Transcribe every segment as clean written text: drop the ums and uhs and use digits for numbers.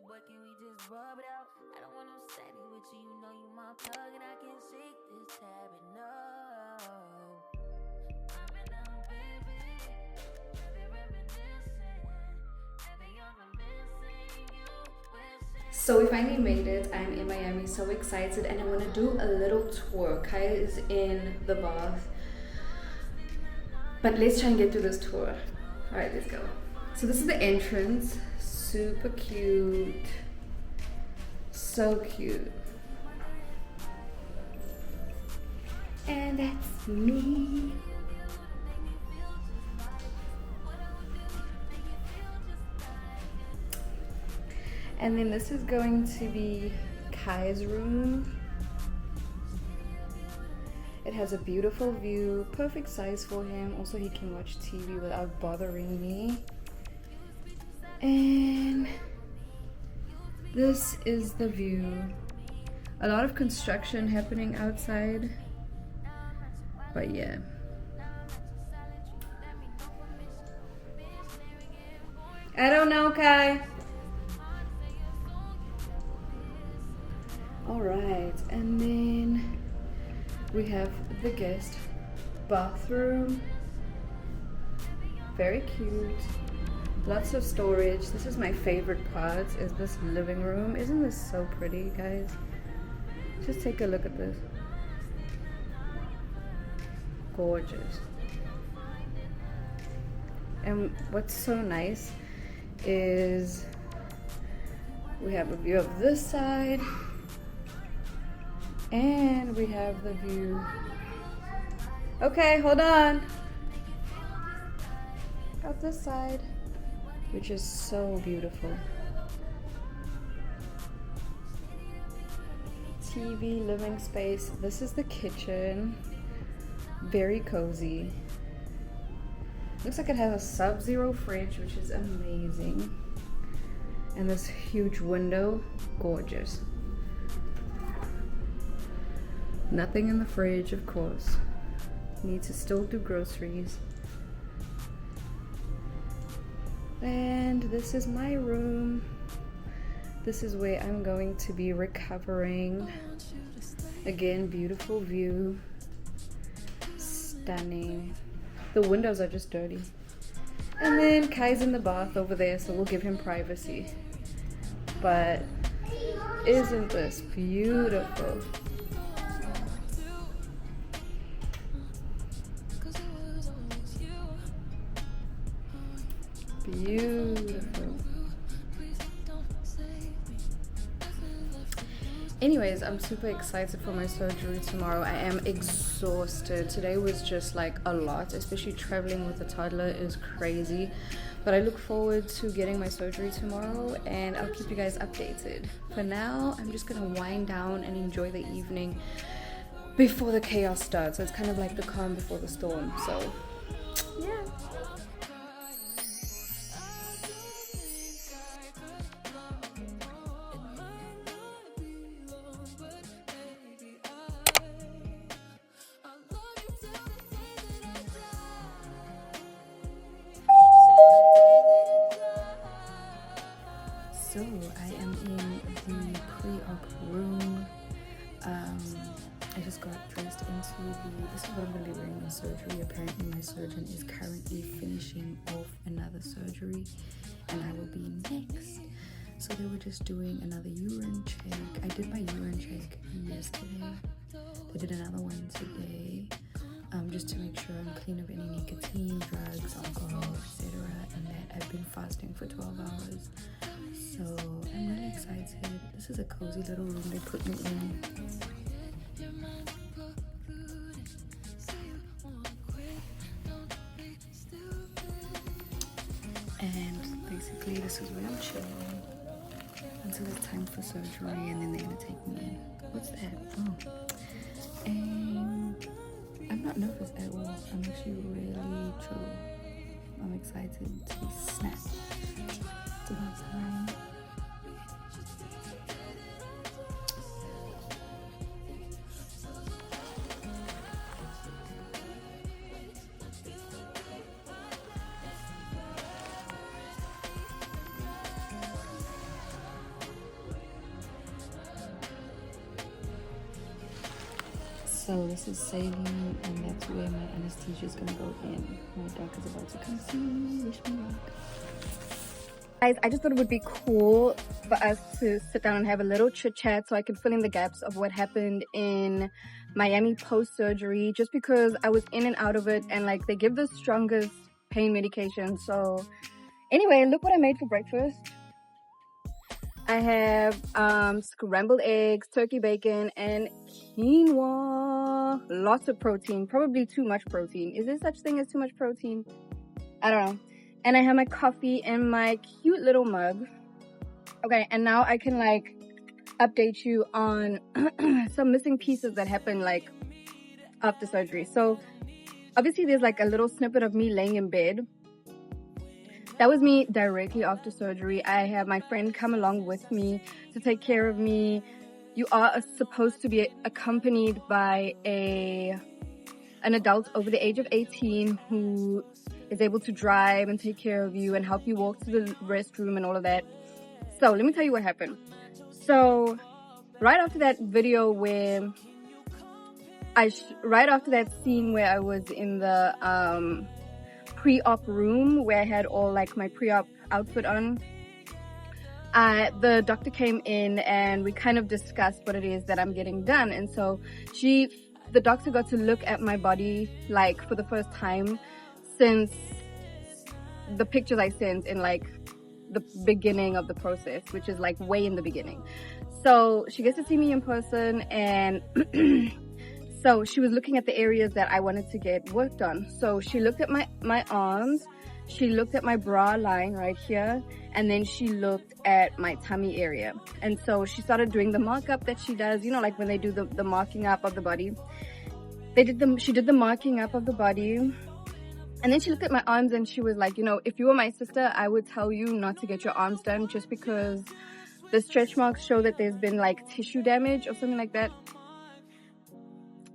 boy, can we just rub it out? I don't want no steady with you, you know you my plug, and I can't shake this habit, no. I've been down, baby, I've been reminiscing, every young I'm missing you, wishing. So we finally made it. I'm in Miami, so excited, and I want to do a little tour. Kaya is in the bath, but let's try and get through this tour. All right, let's go. So this is the entrance. Super cute. So cute. And that's me. And then this is going to be Kai's room. It has a beautiful view, perfect size for him. Also, he can watch TV without bothering me. And this is the view. A lot of construction happening outside, but yeah. I don't know, Kai. All right, and then we have the guest bathroom. Very cute. Lots of storage. This is my favorite part, is this living room. Isn't this so pretty, guys? Just take a look at this. Gorgeous. And what's so nice is we have a view of this side, and we have the view. Okay, hold on. Got this side, which is so beautiful. TV, living space. This is the kitchen. Very cozy. Looks like it has a sub-zero fridge, which is amazing. And this huge window, gorgeous. Nothing in the fridge, of course. Need to still do groceries. And this is my room. This is where I'm going to be recovering. Again, beautiful view. Stunning. The windows are just dirty. And then Kai's in the bath over there, so we'll give him privacy. But isn't this beautiful? Beautiful. Anyways, I'm super excited for my surgery tomorrow. I am exhausted. Today was just like a lot, especially traveling with a toddler is crazy. But I look forward to getting my surgery tomorrow, and I'll keep you guys updated. For now, I'm just gonna wind down and enjoy the evening before the chaos starts. So it's kind of like the calm before the storm. So yeah. So I am in the pre-op room. I just got dressed into this is what I'm going to be wearing in surgery. Apparently my surgeon is currently finishing off another surgery, and I will be next. So they were just doing another urine check. I did my urine check yesterday. They did another one today, just to make sure I'm clean of any nicotine, drugs, alcohol, etc. And that I've been fasting for 12 hours. So I'm really excited. This is a cozy little room they put me in. And basically this is where I'm chilling until it's time for surgery, and then they're gonna take me in. What's that? Oh. And I'm not nervous at all. I'm actually really chill. I'm excited to be snapped. It's about time. So this is saline, and that's where my anesthesia is gonna go in. My doc is about to come see me. Wish me luck. Guys, I just thought it would be cool for us to sit down and have a little chit chat so I can fill in the gaps of what happened in Miami post-surgery, just because I was in and out of it, and like they give the strongest pain medication. So anyway, look what I made for breakfast. I have scrambled eggs, turkey bacon, and quinoa. Lots of protein, probably too much protein. Is there such thing as too much protein? I don't know. And I have my coffee in my cute little mug. Okay, and now I can like update you on some missing pieces that happened like after surgery. So obviously there's like a little snippet of me laying in bed. That was me directly after surgery. I have my friend come along with me to take care of me. You are supposed to be accompanied by an adult over the age of 18 who is able to drive and take care of you and help you walk to the restroom and all of that. So let me tell you what happened. So right after that video where right after that scene where I was in the pre-op room where I had all like my pre-op outfit on, the doctor came in and we kind of discussed what it is that I'm getting done. And so the doctor got to look at my body like for the first time since the pictures I sent in like the beginning of the process, which is like way in the beginning. So she gets to see me in person, and so she was looking at the areas that I wanted to get worked on. So she looked at my arms, she looked at my bra line right here, and then she looked at my tummy area. And so she started doing the markup that she does, you know, like when they do the marking up of the body. She did the marking up of the body. And then she looked at my arms and she was like, you know, if you were my sister, I would tell you not to get your arms done just because the stretch marks show that there's been like tissue damage or something like that.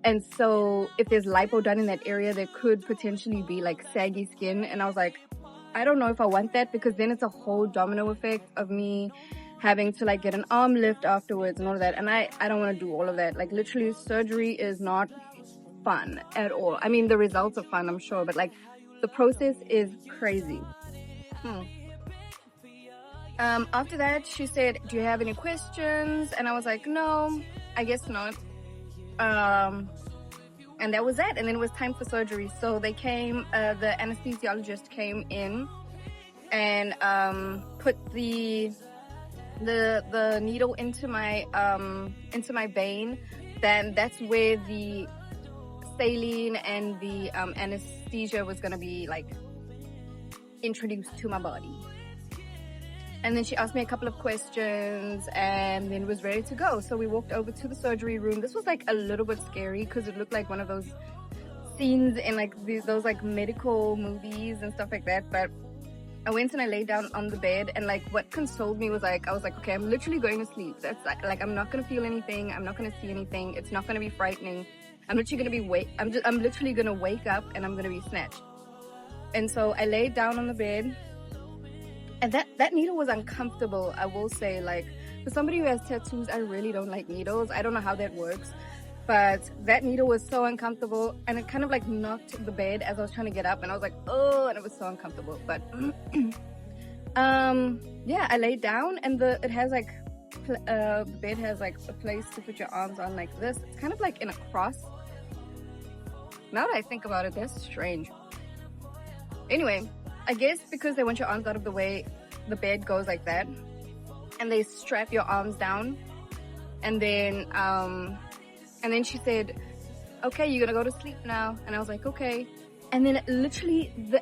And so if there's lipo done in that area, there could potentially be like saggy skin. And I was like, I don't know if I want that, because then it's a whole domino effect of me having to like get an arm lift afterwards and all of that. And I don't want to do all of that. Like literally surgery is not fun at all. I mean, the results are fun, I'm sure, but like the process is crazy. After that, she said, do you have any questions? And I was like, no, I guess not. And that was that. And then it was time for surgery. So they came, the anesthesiologist came in and put the needle into my vein. Then that's where the saline and the anesthesia was gonna be like introduced to my body. And then she asked me a couple of questions and then was ready to go. So we walked over to the surgery room. This was like a little bit scary because it looked like one of those scenes in like those like medical movies and stuff like that. But I went and I laid down on the bed, and like what consoled me was like, I was like, okay, I'm literally going to sleep. That's like I'm not gonna feel anything. I'm not gonna see anything. It's not gonna be frightening. I'm literally gonna wake up and I'm gonna be snatched. And so I laid down on the bed, and that needle was uncomfortable, I will say. Like, for somebody who has tattoos, I really don't like needles. I don't know how that works, but that needle was so uncomfortable, and it kind of like knocked the bed as I was trying to get up, and I was like, oh, and it was so uncomfortable. But yeah, I laid down, and the bed has like a place to put your arms on like this. It's kind of like in a cross. Now that I think about it, that's strange. Anyway, I guess because they want your arms out of the way, the bed goes like that, and they strap your arms down, and then she said, okay, you're gonna go to sleep now. And I was like, okay. And then literally the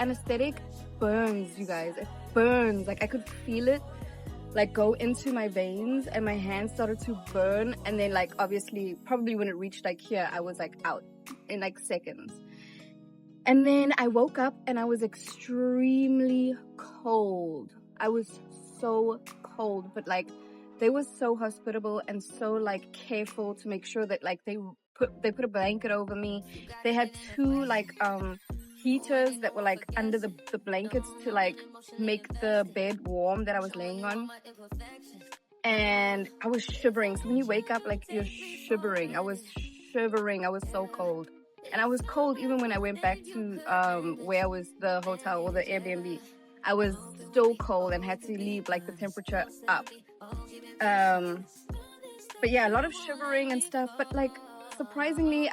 anesthetic burns, you guys. It burns. Like I could feel it like go into my veins, and my hands started to burn. And then like obviously probably when it reached like here, I was like out in like seconds. And then I woke up and I was extremely cold. I was so cold, but like they were so hospitable and so like careful to make sure that like they put a blanket over me. They had two like heaters that were like under the blankets to like make the bed warm that I was laying on. And I was shivering. So when you wake up, like you're shivering. I was shivering. I was so cold. And I was cold even when I went back to where I was, the hotel or the Airbnb. I was still cold and had to leave like the temperature up. But yeah, a lot of shivering and stuff. But like surprisingly,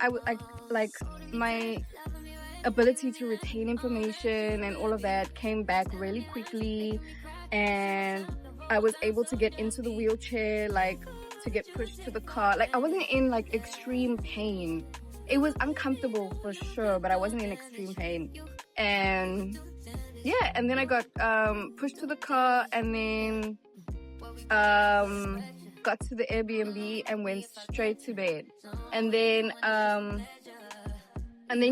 like my ability to retain information and all of that came back really quickly, and I was able to get into the wheelchair, like to get pushed to the car. Like I wasn't in like extreme pain. It was uncomfortable for sure, but I wasn't in extreme pain. And yeah, and then I got pushed to the car, and then got to the Airbnb and went straight to bed. And then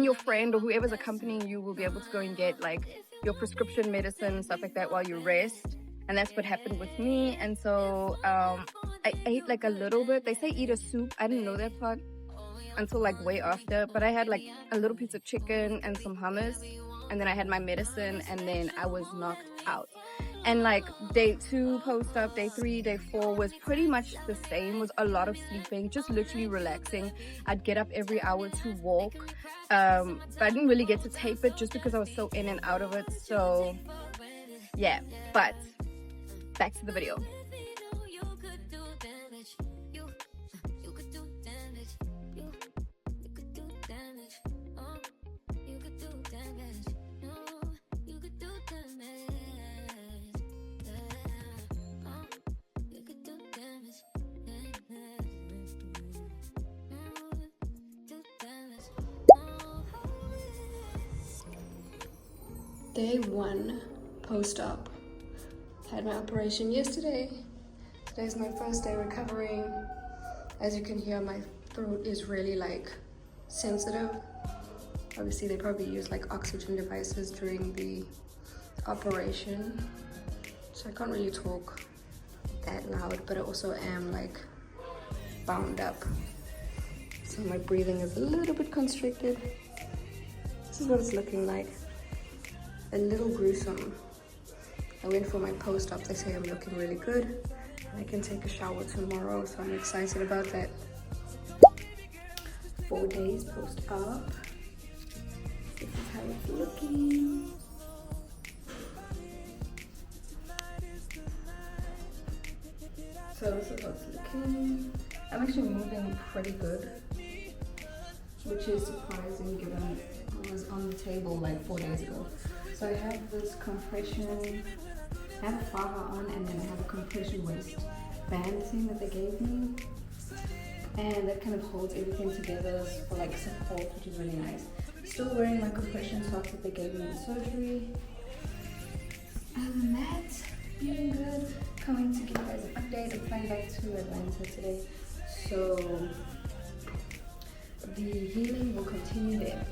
your friend or whoever's accompanying you will be able to go and get like your prescription medicine and stuff like that while you rest. And that's what happened with me. And so I ate like a little bit. They say eat a soup. I didn't know that part until like way after. But I had like a little piece of chicken and some hummus. And then I had my medicine, and then I was knocked out. And like day 2 post-op, day 3, day 4 was pretty much the same. Was a lot of sleeping, just literally relaxing. I'd get up every hour to walk, but I didn't really get to tape it just because I was so in and out of it. So yeah, but back to the video. Day 1 post-op. Had my operation yesterday. Today's my first day recovering. As you can hear, my throat is really like sensitive. Obviously they probably use like oxygen devices during the operation, so I can't really talk that loud, but I also am like bound up, so my breathing is a little bit constricted. This is what it's looking like. A little gruesome. I went for my post-op. They say I'm looking really good, and I can take a shower tomorrow, so I'm excited about that. 4 days post-op. This is how it's looking. So this is how it's looking. I'm actually moving pretty good, which is surprising given I was on the table like 4 days ago. So I have this compression, I have a faja on, and then I have a compression waist band thing that they gave me. And that kind of holds everything together for like support, which is really nice. Still wearing my compression socks that they gave me in surgery. Other than that, feeling good. Coming to give you guys an update. I'm flying back to Atlanta today. So the healing will continue there.